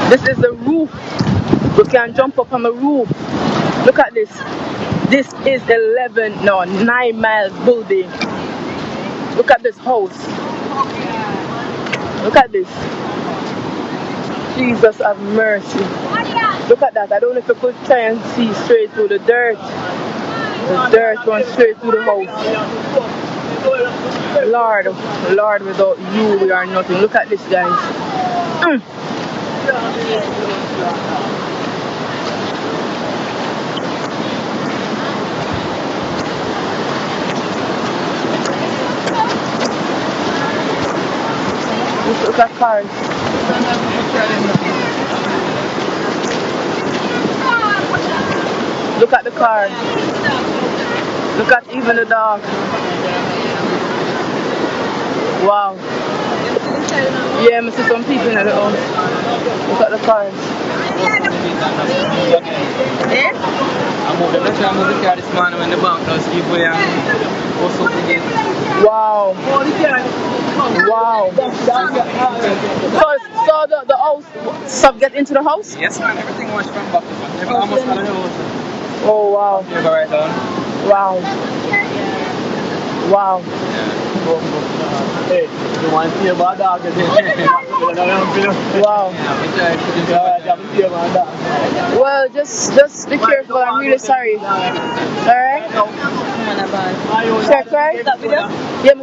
This is the roof. We can jump up on the roof. Look at this. This is 9 miles building. Look at this house. Look at this. Jesus have mercy. Look at that. I don't know if you could try and see straight through the dirt. The dirt runs straight through the house. Lord, without you we are nothing. Look at this, guys. Look at cars. Look at the car. Look at even the dog. Wow. Yeah, I see some people in the house. Look at the cars. I'm moving the car this morning when the bank does give away and what's up again. Wow. Wow. So the house stuff get into the house? Yes man, everything was from back to front. Almost all of the house. Oh wow. You go right down. Wow. Wow. Hey, you want to see about dog? Wow. Well, just be careful. I'm really sorry. Alright? Check, right? Yeah, I'm